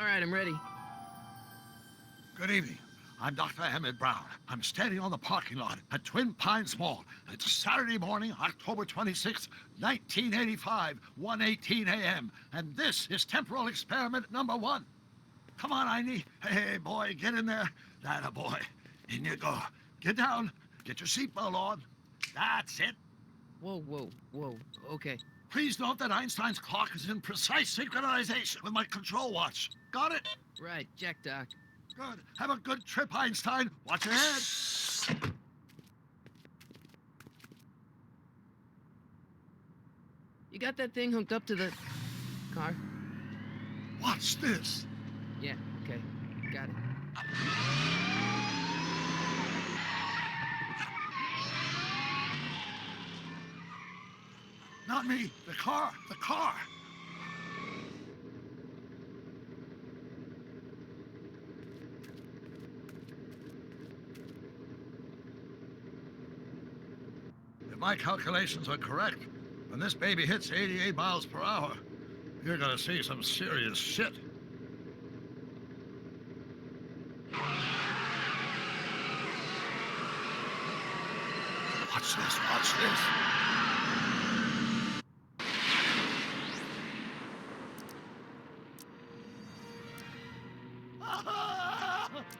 All right, I'm ready. Good evening. I'm Dr. Emmett Brown. I'm standing on the parking lot at Twin Pines Mall. It's Saturday morning, October 26, 1985, 1:18 a.m. And this is temporal experiment number 1. Come on, Einie. Hey, boy, get in there. That boy. In you go. Get down. Get your seatbelt on. That's it. Whoa. Okay. Please note that Einstein's clock is in precise synchronization with my control watch. Got it? Right, check, Doc. Good. Have a good trip, Einstein. Watch your head. You got that thing hooked up to the car? Watch this. Yeah, okay. Got it. Not me. The car. The car. If my calculations are correct, when this baby hits 88 miles per hour, you're gonna see some serious shit. Watch this, watch this.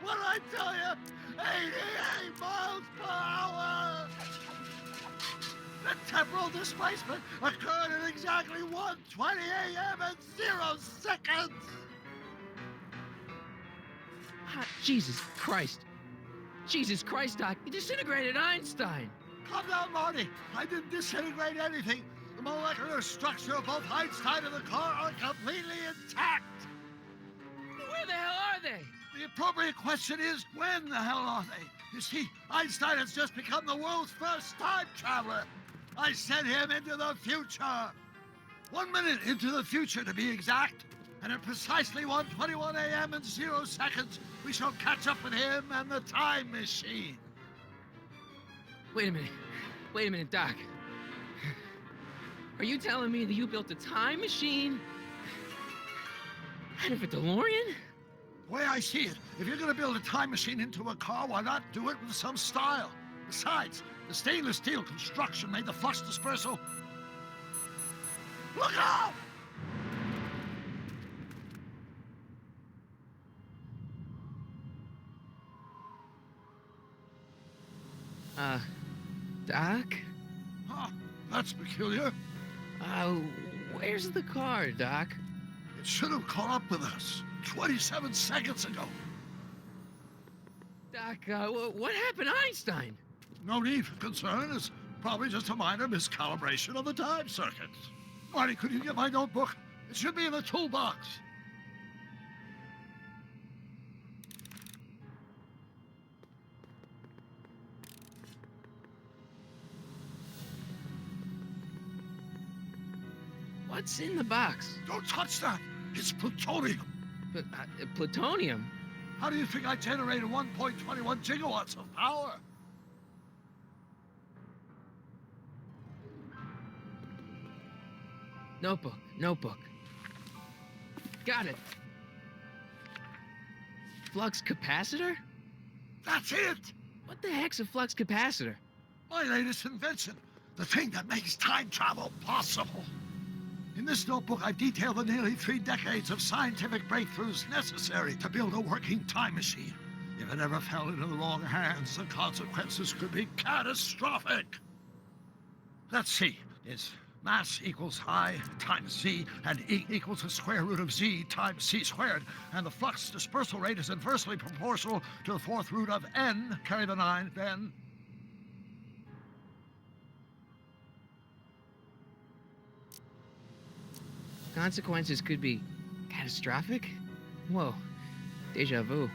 What did I tell you? 88 miles per hour! The temporal displacement occurred at exactly 1:20 a.m. and 0 seconds! Jesus Christ. Jesus Christ, Doc. You disintegrated Einstein. Calm down, Marty. I didn't disintegrate anything. The molecular structure of both Einstein and the car are completely intact. Where the hell are they? The appropriate question is, when the hell are they? You see, Einstein has just become the world's first time traveler. I sent him into the future. 1 minute into the future, to be exact. And at precisely 1:21 a.m. and 0 seconds, we shall catch up with him and the time machine. Wait a minute, Doc. Are you telling me that you built a time machine out of a DeLorean? The way I see it, if you're going to build a time machine into a car, why not do it with some style? Besides, the stainless steel construction made the flux dispersal. Look out! Doc? Huh, that's peculiar. Where's the car, Doc? It should have caught up with us 27 seconds ago. Doc, what happened to Einstein? No need for concern. It's probably just a minor miscalibration of the time circuits. Marty, could you get my notebook? It should be in the toolbox. What's in the box? Don't touch that. It's plutonium. But, plutonium? How do you think I generated 1.21 gigawatts of power? Notebook. Got it. Flux capacitor? That's it! What the heck's a flux capacitor? My latest invention. The thing that makes time travel possible. In this notebook, I've detailed the nearly 3 decades of scientific breakthroughs necessary to build a working time machine. If it ever fell into the wrong hands, the consequences could be catastrophic. Let's see. It's mass equals I times Z, and E equals the square root of Z times C squared. And the flux dispersal rate is inversely proportional to the 4th root of N, carry the 9, then... Consequences could be catastrophic? Whoa, deja vu.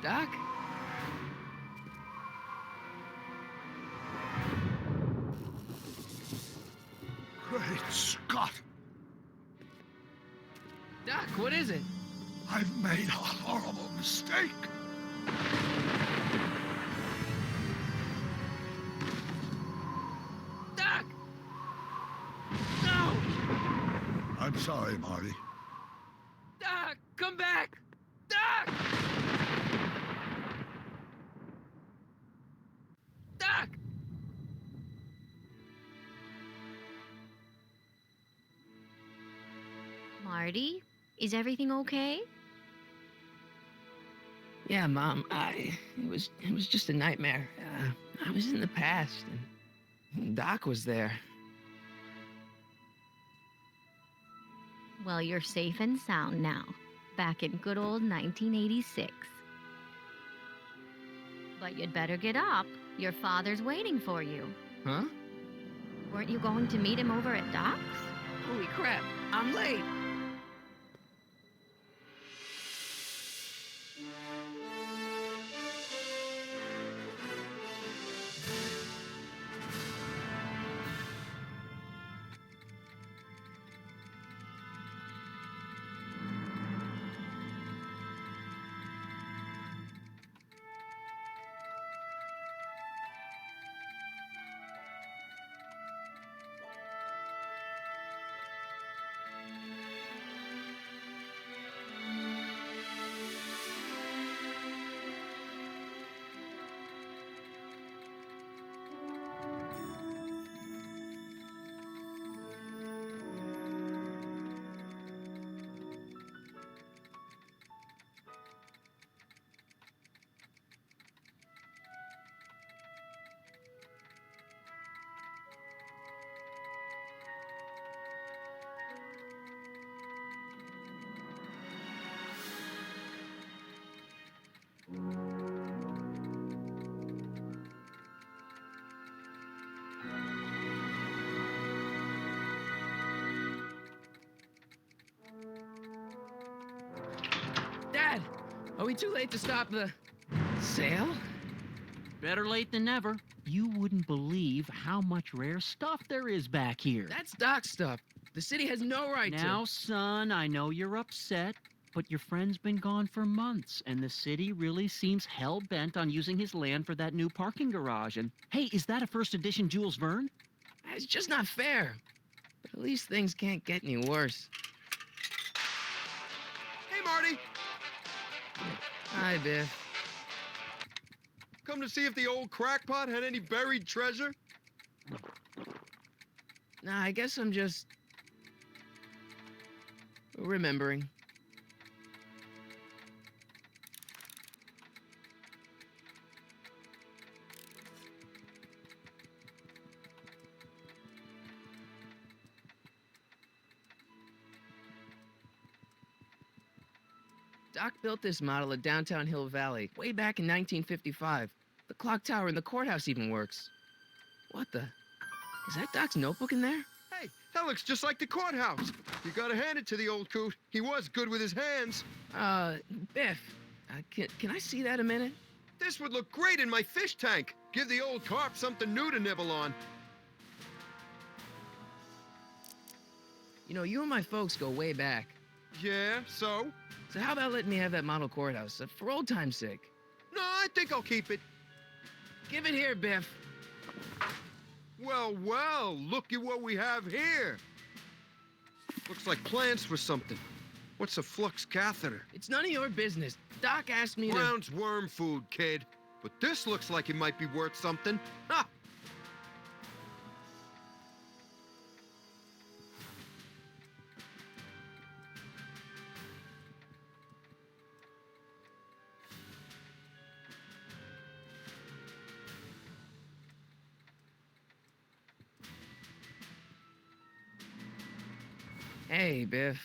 Doc? Great Scott! Doc, what is it? I've made a horrible mistake. Doc! No! I'm sorry, Marty. Doc, come back! Doc! Doc! Marty, is everything okay? Yeah, Mom, it was just a nightmare. I was in the past, and Doc was there. Well, you're safe and sound now, back in good old 1986. But you'd better get up. Your father's waiting for you. Huh? Weren't you going to meet him over at Doc's? Holy crap, I'm late! Dad, are we too late to stop the sale? Better late than never. You wouldn't believe how much rare stuff there is back here. That's Doc's stuff. The city has no right Now, son, I know you're upset, but your friend's been gone for months, and the city really seems hell-bent on using his land for that new parking garage. And, hey, is that a first edition Jules Verne? to. It's just not fair. But at least things can't get any worse. Hey, Marty! Hi, Biff. Come to see if the old crackpot had any buried treasure? Nah, I guess I'm just remembering. Doc built this model at downtown Hill Valley way back in 1955. The clock tower in the courthouse even works. What the? Is that Doc's notebook in there? Hey, that looks just like the courthouse. You gotta hand it to the old coot. He was good with his hands. Biff, can I see that a minute? This would look great in my fish tank. Give the old carp something new to nibble on. You know, you and my folks go way back. Yeah, so? So how about letting me have that model courthouse for old time's sake? No, I think I'll keep it. Give it here, Biff. Well, well, look at what we have here. Looks like plans for something. What's a flux catheter? It's none of your business. Doc asked me to... Brown's worm food, kid. But this looks like it might be worth something. Ha! Hey, Biff.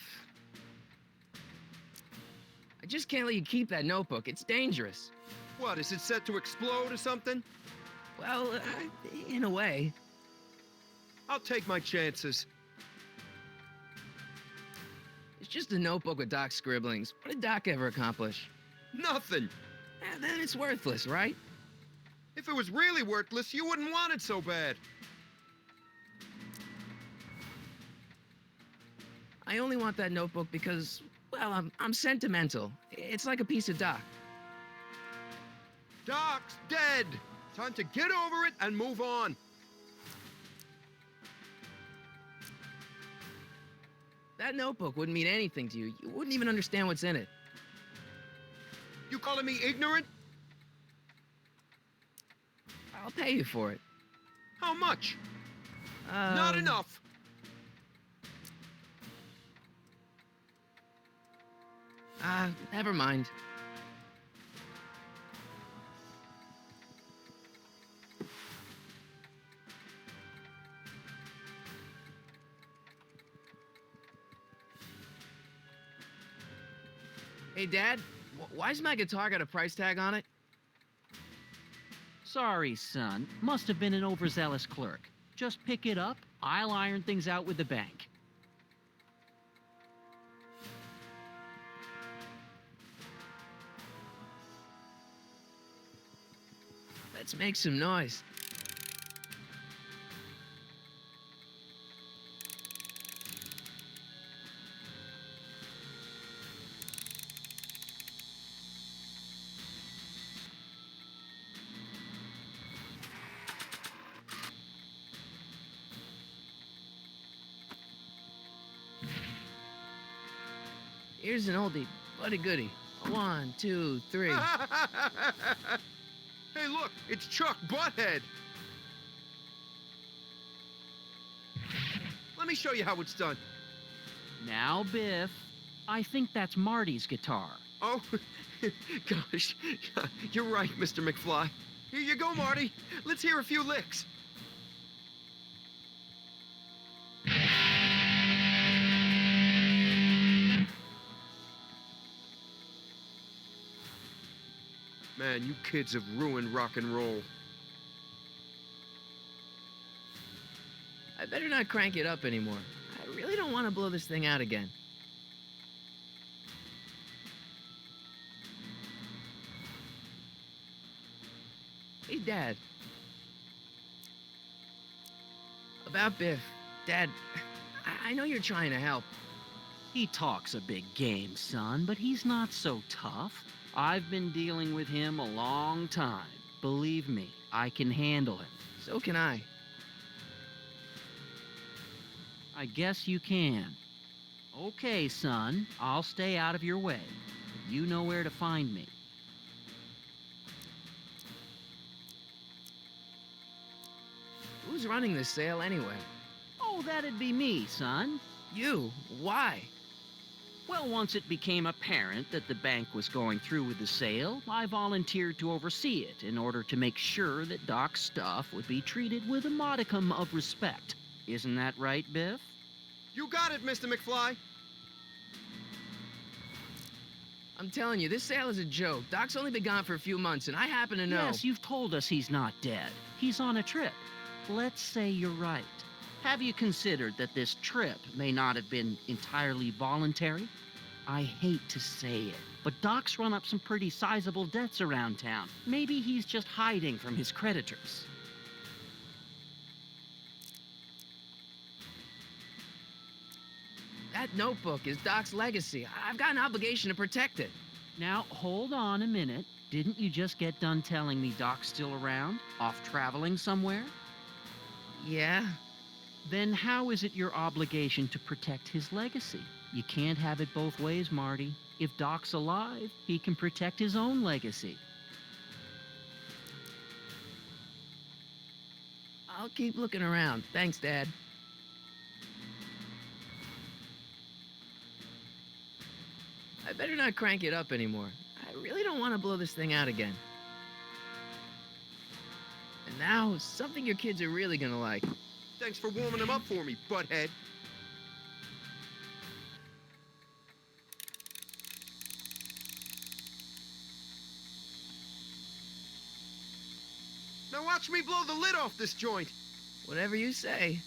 I just can't let you keep that notebook. It's dangerous. What, is it set to explode or something? Well, in a way. I'll take my chances. It's just a notebook with Doc's scribblings. What did Doc ever accomplish? Nothing. Then it's worthless, right? If it was really worthless, you wouldn't want it so bad. I only want that notebook because, well, I'm sentimental. It's like a piece of Doc. Doc's dead. Time to get over it and move on. That notebook wouldn't mean anything to you. You wouldn't even understand what's in it. You calling me ignorant? I'll pay you for it. How much? Not enough. Never mind. Hey, Dad, why's my guitar got a price tag on it? Sorry, son. Must have been an overzealous clerk. Just pick it up. I'll iron things out with the bank. Let's make some noise. Here's an oldie, but a goodie. 1, 2, 3. Hey, look, it's Chuck Butthead. Let me show you how it's done. Now, Biff, I think that's Marty's guitar. Oh, gosh, you're right, Mr. McFly. Here you go, Marty. Let's hear a few licks. Man, you kids have ruined rock and roll. I better not crank it up anymore. I really don't want to blow this thing out again. Hey, Dad. About Biff. Dad, I know you're trying to help. He talks a big game, son, but he's not so tough. I've been dealing with him a long time. Believe me, I can handle him. So can I. I guess you can. Okay, son, I'll stay out of your way. You know where to find me. Who's running this sale anyway? Oh, that'd be me, son. You? Why? Well, once it became apparent that the bank was going through with the sale, I volunteered to oversee it in order to make sure that Doc's stuff would be treated with a modicum of respect. Isn't that right, Biff? You got it, Mr. McFly. I'm telling you, this sale is a joke. Doc's only been gone for a few months, and I happen to know. Yes, you've told us he's not dead. He's on a trip. Let's say you're right. Have you considered that this trip may not have been entirely voluntary? I hate to say it, but Doc's run up some pretty sizable debts around town. Maybe he's just hiding from his creditors. That notebook is Doc's legacy. I've got an obligation to protect it. Now, hold on a minute. Didn't you just get done telling me Doc's still around? Off traveling somewhere? Yeah? Then how is it your obligation to protect his legacy? You can't have it both ways, Marty. If Doc's alive, he can protect his own legacy. I'll keep looking around. Thanks, Dad. I better not crank it up anymore. I really don't want to blow this thing out again. And now, something your kids are really gonna like. Thanks for warming them up for me, butthead. Now watch me blow the lid off this joint. Whatever you say.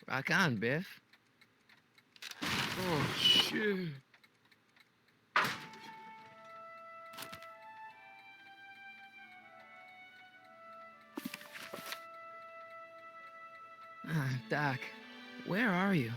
Rock on, Biff. Oh, shit. Doc, Where are you?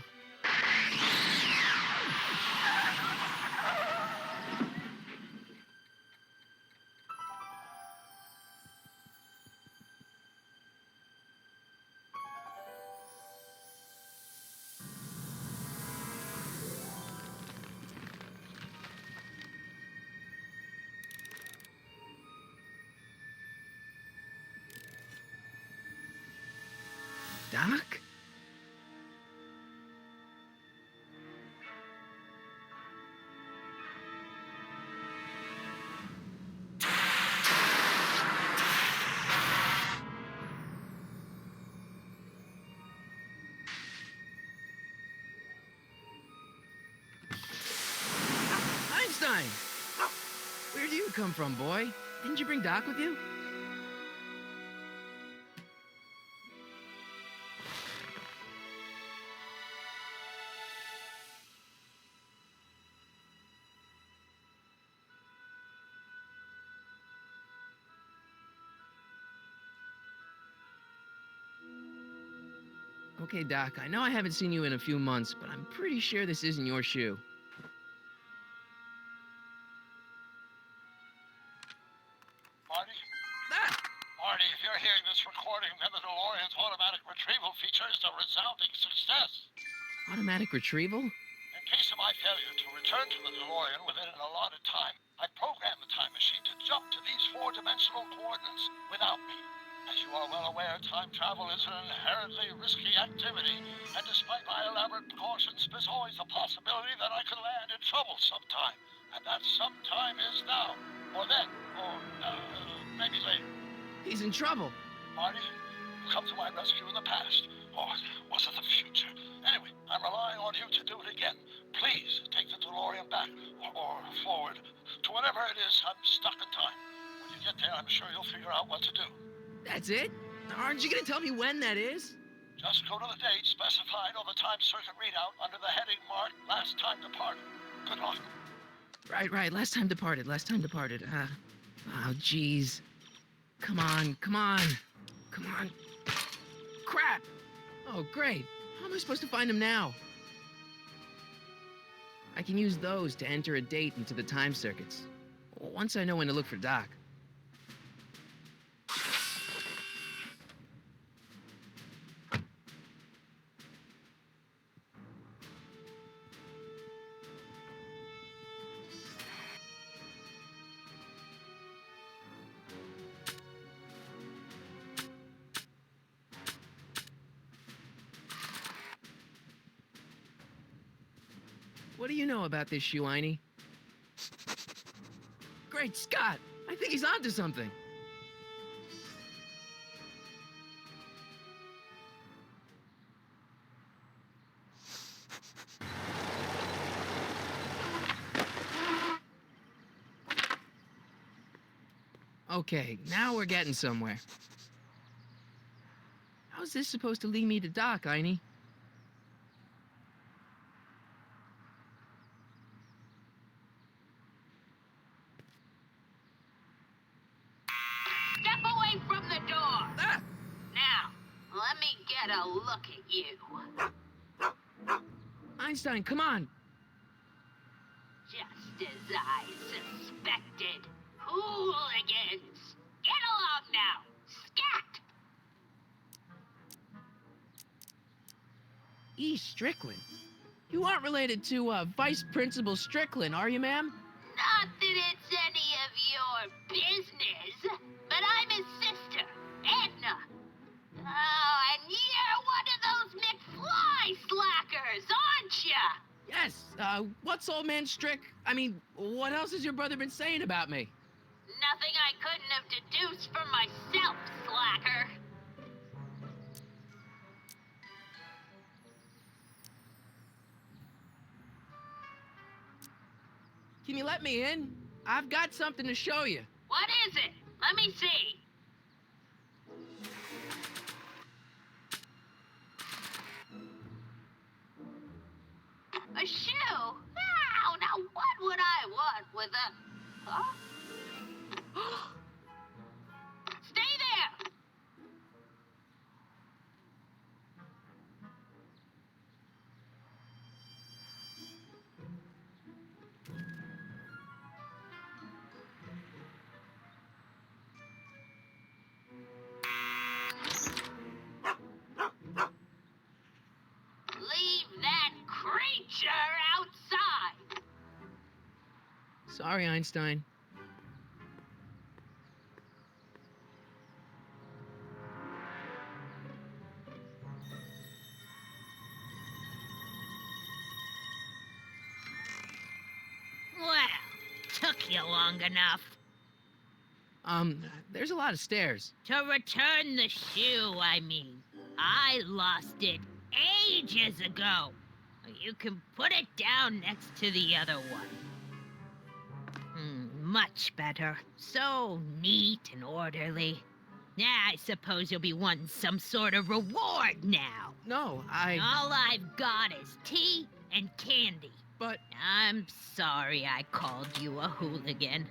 Doc? Einstein! Where do you come from, boy? Didn't you bring Doc with you? Okay, Doc, I know I haven't seen you in a few months, but I'm pretty sure this isn't your shoe. Marty? Ah! Marty, if you're hearing this recording, then the DeLorean's automatic retrieval feature is a resounding success. Automatic retrieval? In case of my failure to return to the DeLorean within an allotted time, I programmed the time machine to jump to these four-dimensional coordinates without me. As you are well aware, time travel is an inherently risky activity, and despite my elaborate precautions, there's always a possibility that I could land in trouble sometime. And that sometime is now, or then, or maybe later. He's in trouble. Marty, you come to my rescue in the past, or was it the future? Anyway, I'm relying on you to do it again. Please take the DeLorean back, or forward, to whatever it is I'm stuck in time. When you get there, I'm sure you'll figure out what to do. That's it? Aren't you gonna tell me when that is? Just go to the date specified on the time circuit readout under the heading marked Last Time Departed. Good luck. Right. Last time departed. Oh, jeez. Come on. Crap! Oh, great. How am I supposed to find him now? I can use those to enter a date into the time circuits. Once I know when to look for Doc. What do you know about this shoe, Einie? Great Scott! I think he's onto something. Okay, now we're getting somewhere. How's this supposed to lead me to Doc, Einie? Step away from the door. Ah! Now, let me get a look at you. Einstein, come on! Just as I suspected. Hooligans! Get along now! Scat! E. Strickland? You aren't related to, Vice Principal Strickland, are you, ma'am? Not that it's any of your business, but I'm his sister, Edna. Oh, and you're one of those McFly slackers, aren't ya? Yes, what's old man what else has your brother been saying about me? Nothing I couldn't have deduced for myself, slacker. Can you let me in? I've got something to show you. What is it? Let me see. A shoe? Now what would I want with a... Huh? Stay there! Sorry, Einstein. Well, took you long enough. There's a lot of stairs. To return the shoe, I mean. I lost it ages ago. You can put it down next to the other one. Much better. So neat and orderly. I suppose you'll be wanting some sort of reward now. No, All I've got is tea and candy. But... I'm sorry I called you a hooligan.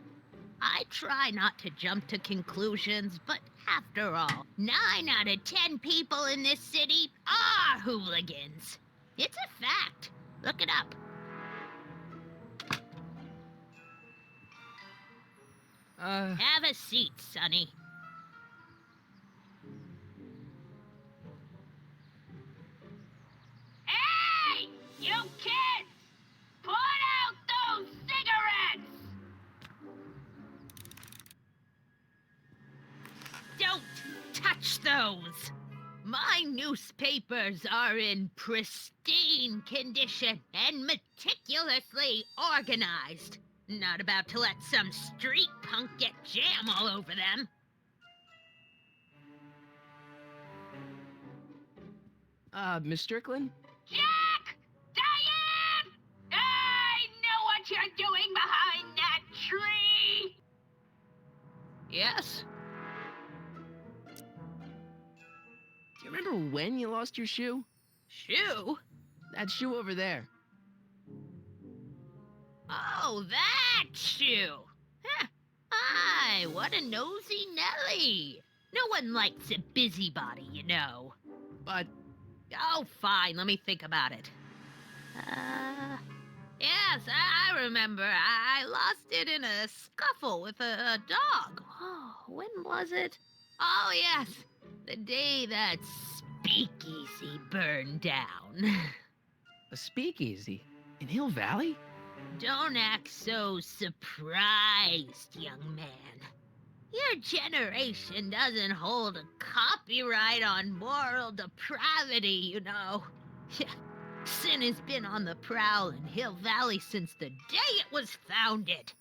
I try not to jump to conclusions, but after all, 9 out of 10 people in this city are hooligans. It's a fact. Look it up. Have a seat, Sonny. Hey! You kids! Put out those cigarettes! Don't touch those! My newspapers are in pristine condition and meticulously organized. Not about to let some street punk get jam all over them. Miss Strickland? Jack! Diane! I know what you're doing behind that tree! Yes? Do you remember when you lost your shoe? Shoe? That shoe over there. Oh, that shoe! Huh. Aye, what a nosy Nelly! No one likes a busybody, you know. But... Oh, fine, let me think about it. Yes, I remember. I lost it in a scuffle with a dog. Oh, when was it? Oh, yes, the day that speakeasy burned down. a speakeasy? In Hill Valley? Don't act so surprised, young man. Your generation doesn't hold a copyright on moral depravity, you know. Sin has been on the prowl in Hill Valley since the day it was founded.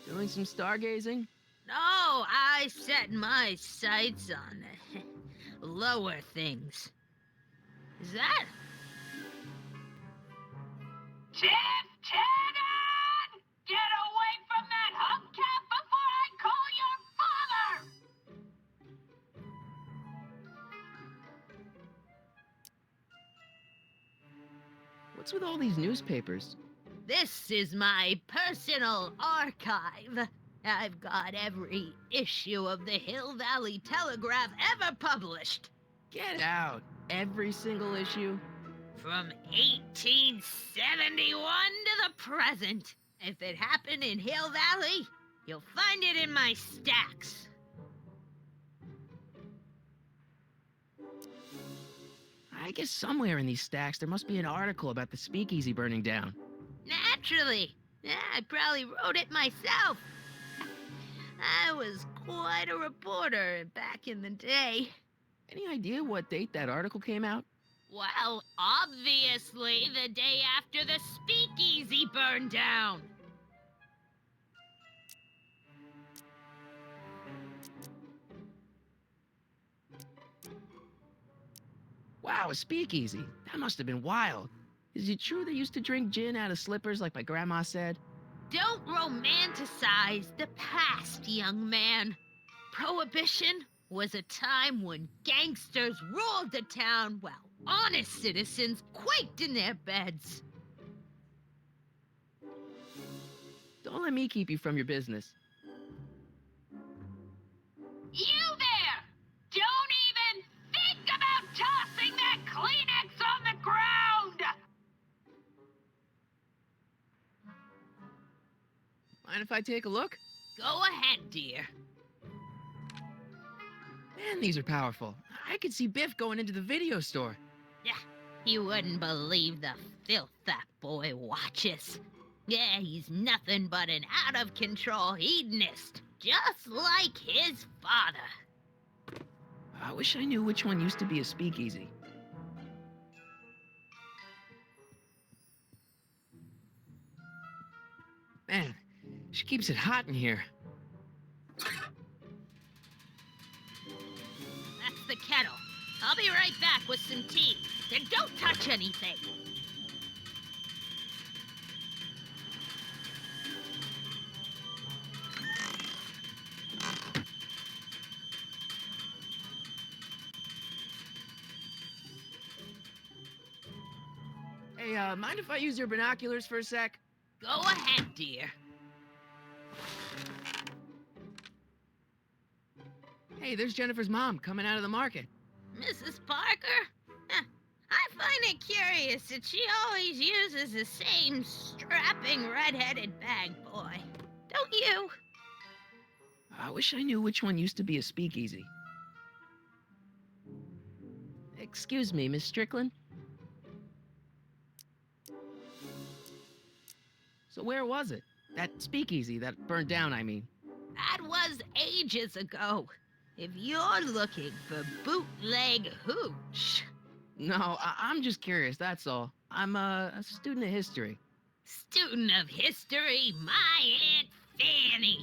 Doing some stargazing? No, I set my sights on lower things. Is that... Tiff Tannen! Get away from that hubcap before I call your father! What's with all these newspapers? This is my personal archive. I've got every issue of the Hill Valley Telegraph ever published. Get out. Every single issue? From 1871 to the present. If it happened in Hill Valley, you'll find it in my stacks. I guess somewhere in these stacks there must be an article about the speakeasy burning down. Naturally. I probably wrote it myself. I was quite a reporter back in the day. Any idea what date that article came out? Well, obviously the day after the speakeasy burned down. Wow, a speakeasy. That must have been wild. Is it true they used to drink gin out of slippers like my grandma said? Don't romanticize the past, young man. Prohibition was a time when gangsters ruled the town while honest citizens quaked in their beds. Don't let me keep you from your business. You there! Don't even think about tossing that Kleenex on the ground! Mind if I take a look? Go ahead, dear. Man, these are powerful. I could see Biff going into the video store. Yeah, you wouldn't believe the filth that boy watches. Yeah, he's nothing but an out-of-control hedonist, just like his father. I wish I knew which one used to be a speakeasy. Man, she keeps it hot in here. That's the kettle. I'll be right back with some tea. And don't touch anything. Hey, mind if I use your binoculars for a sec? Go ahead, dear. Hey, there's Jennifer's mom coming out of the market. Mrs. Parker? Huh, I find it curious that she always uses the same strapping red-headed bag boy. Don't you? I wish I knew which one used to be a speakeasy. Excuse me, Miss Strickland? So where was it? That speakeasy that burned down, I mean. That was ages ago. If you're looking for bootleg hooch. No, I'm just curious, that's all. I'm a student of history. Student of history, my Aunt Fanny.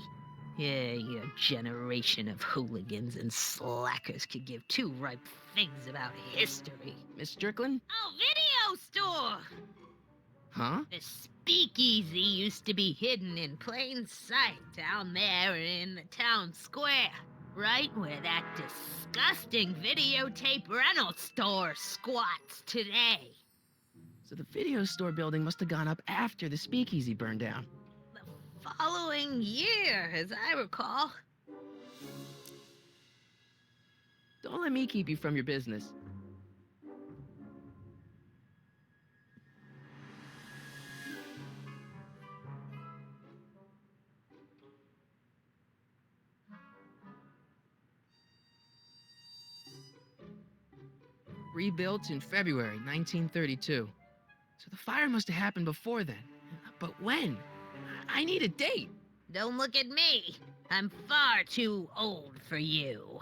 Yeah, your generation of hooligans and slackers could give two ripe figs about history. Miss Strickland? Oh, video store! Huh? The speakeasy used to be hidden in plain sight down there in the town square, right where that disgusting videotape rental store squats today. So the video store building must have gone up after the speakeasy burned down. The following year, as I recall. Don't let me keep you from your business. Rebuilt in February 1932. So the fire must have happened before then. But when? I need a date. Don't look at me. I'm far too old for you.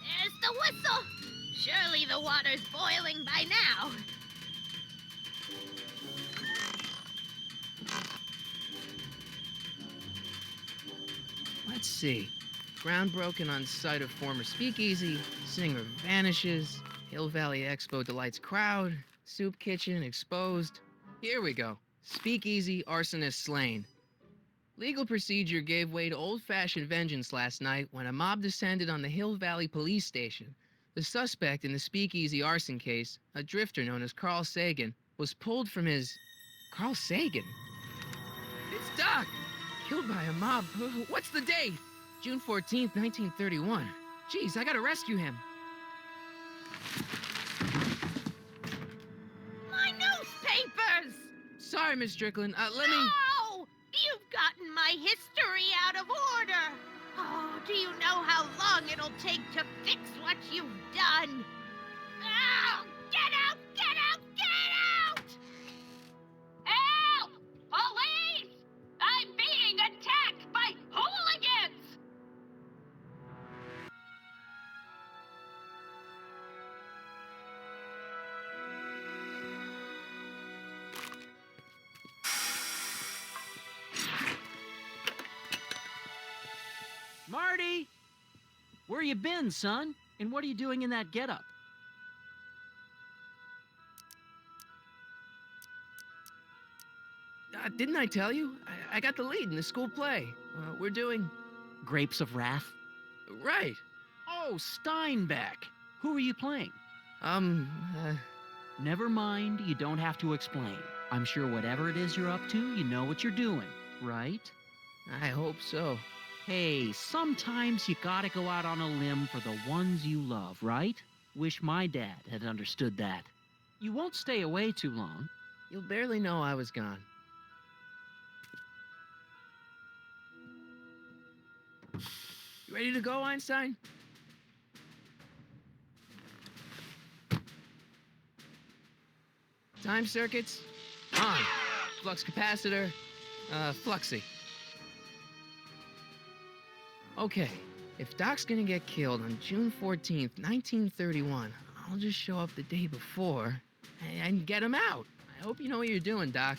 There's the whistle. Surely the water's boiling by now. Let's see. Ground broken on site of former speakeasy. Singer vanishes. Hill Valley Expo delights crowd. Soup kitchen exposed. Here we go. Speakeasy arsonist slain. Legal procedure gave way to old-fashioned vengeance last night when a mob descended on the Hill Valley police station. The suspect in the speakeasy arson case, a drifter known as Carl Sagan, was pulled from his... Carl Sagan? It's Doc! Killed by a mob. What's the date? June 14th, 1931. Jeez, I gotta rescue him. My newspapers! Sorry, Miss Strickland. Let me... No! You've gotten my history out of order! Oh, do you know how long it'll take to fix what you've done? Oh, get out! Get out! Get out! Help! Police! I'm being attacked by hooligans! Marty! Where you been, son? And what are you doing in that getup? Didn't I tell you? I got the lead in the school play. We're doing... Grapes of Wrath? Right. Oh, Steinbeck! Who are you playing? Uh... Never mind, you don't have to explain. I'm sure whatever it is you're up to, you know what you're doing, right? I hope so. Hey, sometimes you gotta go out on a limb for the ones you love, right? Wish my dad had understood that. You won't stay away too long. You'll barely know I was gone. You ready to go, Einstein? Time circuits? On. Flux capacitor? Fluxy. Okay, if Doc's gonna get killed on June 14th, 1931, I'll just show up the day before and get him out. I hope you know what you're doing, Doc.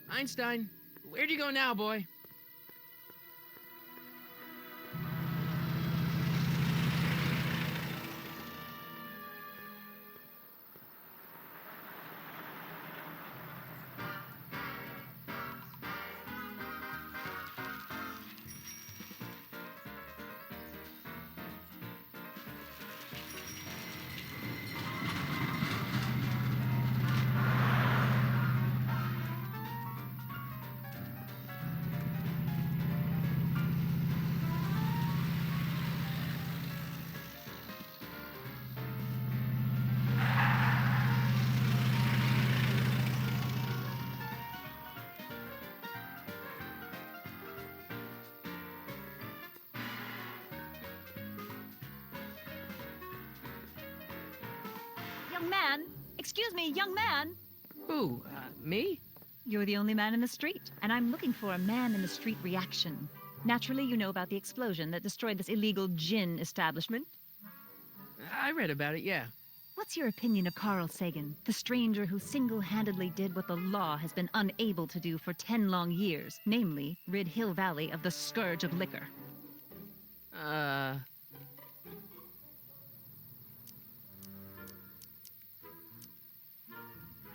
Einstein, where'd you go now, boy? Young man! Excuse me, young man! Who, me? You're the only man in the street, and I'm looking for a man-in-the-street reaction. Naturally, you know about the explosion that destroyed this illegal gin establishment. I read about it, yeah. What's your opinion of Carl Sagan, the stranger who single-handedly did what the law has been unable to do for 10 long years, namely, rid Hill Valley of the scourge of liquor?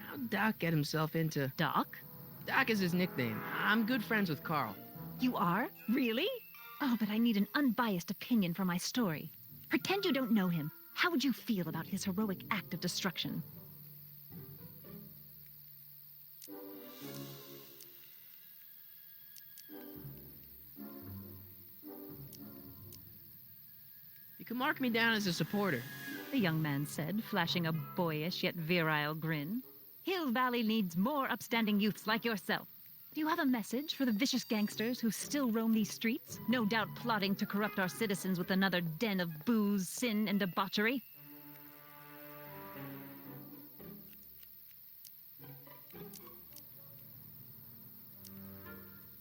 How'd Doc get himself into... Doc? Doc is his nickname. I'm good friends with Carl. You are? Really? Oh, but I need an unbiased opinion for my story. Pretend you don't know him. How would you feel about his heroic act of destruction? You can mark me down as a supporter. The young man said, flashing a boyish yet virile grin. Hill Valley needs more upstanding youths like yourself. Do you have a message for the vicious gangsters who still roam these streets, no doubt plotting to corrupt our citizens with another den of booze, sin, and debauchery?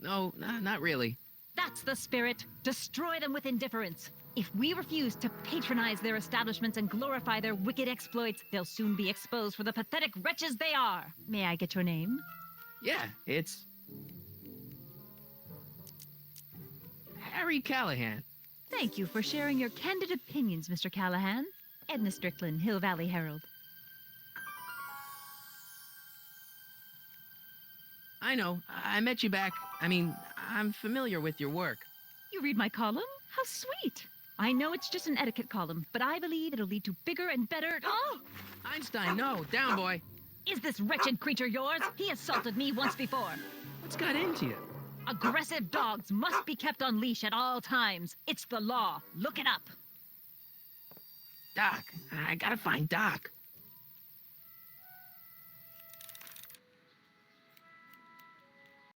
No, not really. That's the spirit. Destroy them with indifference. If we refuse to patronize their establishments and glorify their wicked exploits, they'll soon be exposed for the pathetic wretches they are. May I get your name? Yeah, it's Harry Callahan. Thank you for sharing your candid opinions, Mr. Callahan. Edna Strickland, Hill Valley Herald. I know. I met you back. I'm familiar with your work. You read my column? How sweet. I know it's just an etiquette column, but I believe it'll lead to bigger and better... Oh! Einstein, no. Down, boy. Is this wretched creature yours? He assaulted me once before. What's got into you? Aggressive dogs must be kept on leash at all times. It's the law. Look it up. Doc. I gotta find Doc.